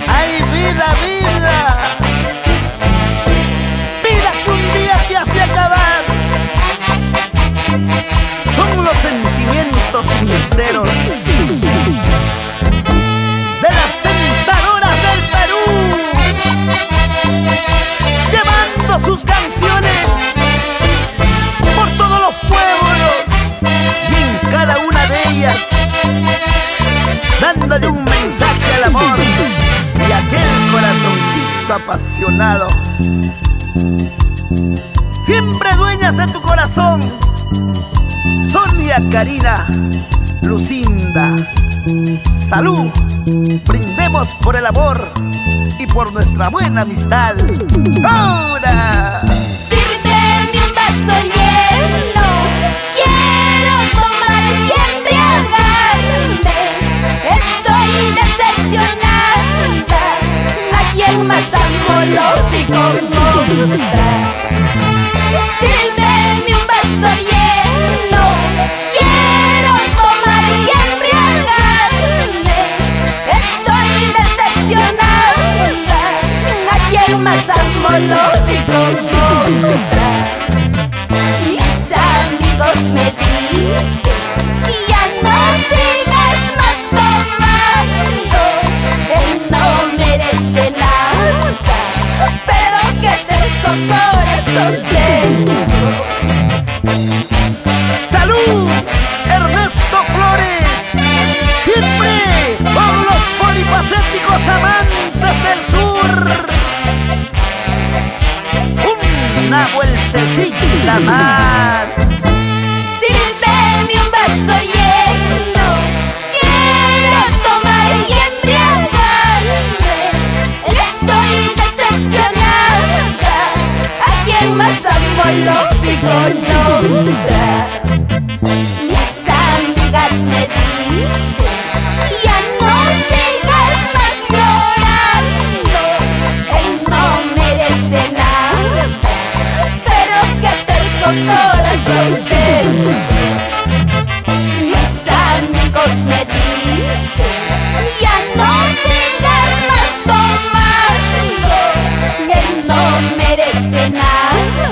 ¡Ay, vida, vida! Vida que un día te hace acabar. Son los sentimientos sinceros de las tentadoras del Perú, llevando sus canciones por todos los pueblos y en cada una de ellas dándole un mensaje al amor y a aquel corazoncito apasionado. Siempre dueñas de tu corazón, Sonia, Karina, Lucinda. Salud, brindemos por el amor y por nuestra buena amistad. ¡Ahora! Sírveme un vaso lleno, quiero tomar y embriagarme. Estoy decepcionada, ¿a quién más amo lo digo otra? Sírveme un vaso lleno, quiero tomar y embriagarme. Estoy decepcionada, ¿a quién más amo lo digo otra? Mis amigos me dicen, ya no sigas más tomando, él no merece nada, pero que tengo corazón tengo. ¡Salud! Ernesto Flores, siempre por los polifacéticos amantes del sur. Una vueltecita más. Sírveme un vaso lleno, quiero tomar y embriagarme. Estoy decepcionada, ¿a quién más amo lo digo otra? Mis amigas me dicen, ya no sigas más llorando, él no merece nada, pero que tengo corazón tengo. Mis amigos me dicen, ya no sigas más tomando, él no merece nada,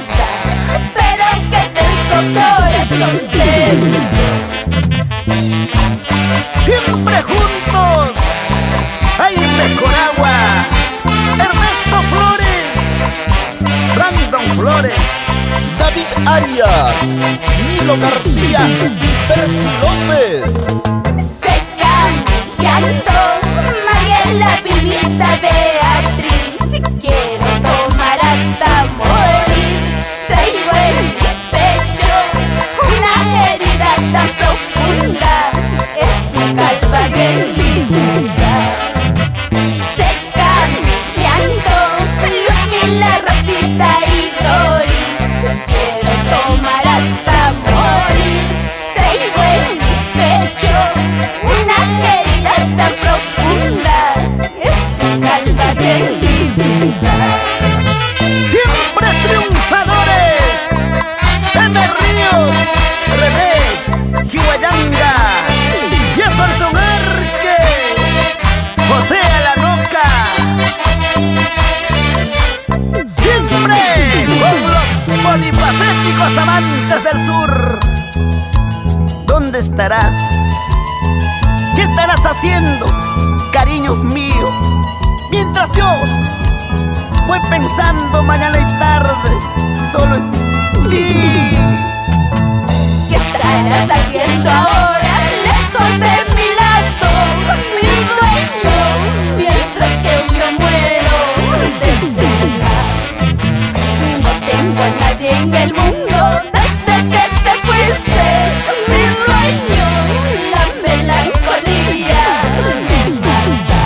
pero que tengo corazón tengo. Siempre juntos, Jaime Coragua, Ernesto Flores, Brandon Flores, David Arias, Nilo García, Percy López. Seca mi llanto, Mariela, Vilmita, Beatriz. Quiero tomar hasta morir. Traigo en mi pecho una herida tan profunda, es un calvario en mi vida. Seca mi llanto, Luzmila, Rosita y Doris. Quiero tomar hasta morir. Traigo en mi pecho una herida tan profunda, es un calvario en mi vida. Siempre triunfadores, Pepe Ríos, René, Jihuayanga, Jefferson Arque, José Alanoca. Siempre con los polifacéticos amantes del sur. ¿Dónde estarás? ¿Qué estarás haciendo, cariño mío? Mientras yo voy pensando mañana y tarde solo en ti. ¿Qué estarás haciendo ahora lejos de mi lado, mi dueño, mientras que yo muero de pena? No tengo a nadie en el mundo desde que te fuiste, mi dueño, la melancolía me mata.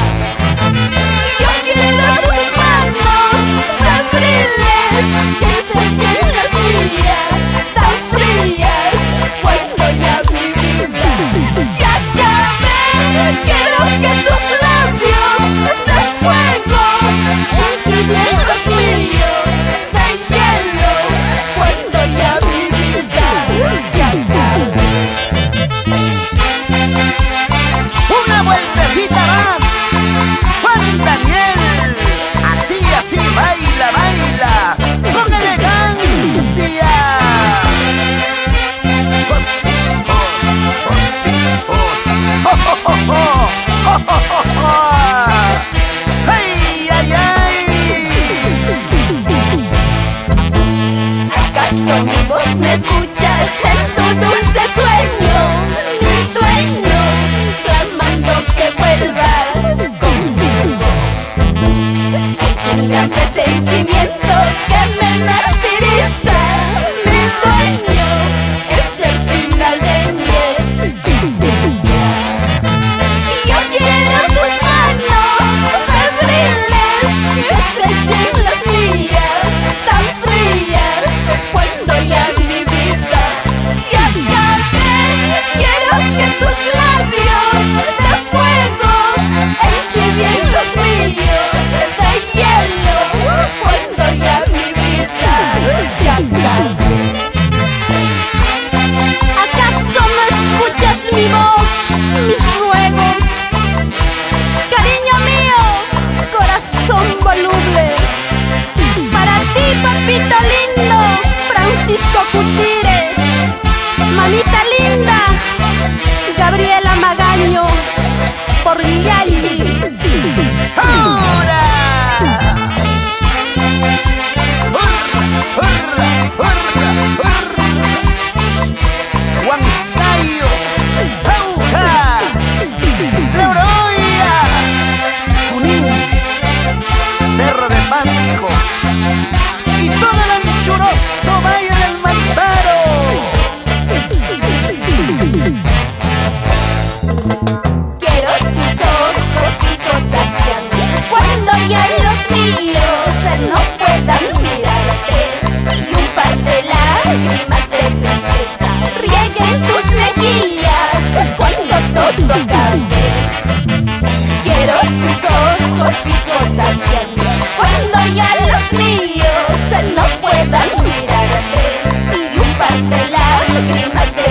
Yo quiero tus manos febriles que estrechen las mías, tan escuchas en tu dulce sueño, mi dueño, clamando que vuelvas conmigo. Sin un gran presentimiento que me martiriza, mi dueño, es el final de mi existencia. Y yo quiero tus manos febriles que estrechen las mías, tan frías, cuando ya mi vida se acabe. Quiero que tus labios de fuego entibien los míos de hielo, cuando ya mi vida se acabe. ¿Acaso no escuchas mi voz, mis ruegos? Cariño mío, corazón voluble, para ti, papito lindo, Francisco Cutire, mamita linda, Gabriela Magaño, por Yali. ¡Ahora! ¡Hurra, hurra, hurra, hurra! Huancayo, Jauja, La Oroya, Junín, Cerro de Pasco y todo el anchuroso Valle del Mantaro. Quiero tus ojos fijos hacia mí, cuando ya los míos no puedan mirarte, y un par de lágrimas de tristeza rieguen tus mejillas cuando todo acabe. Quiero tus ojos fijos hacia mí, cuando ya los míos no puedan mirarte, y un par de lágrimas de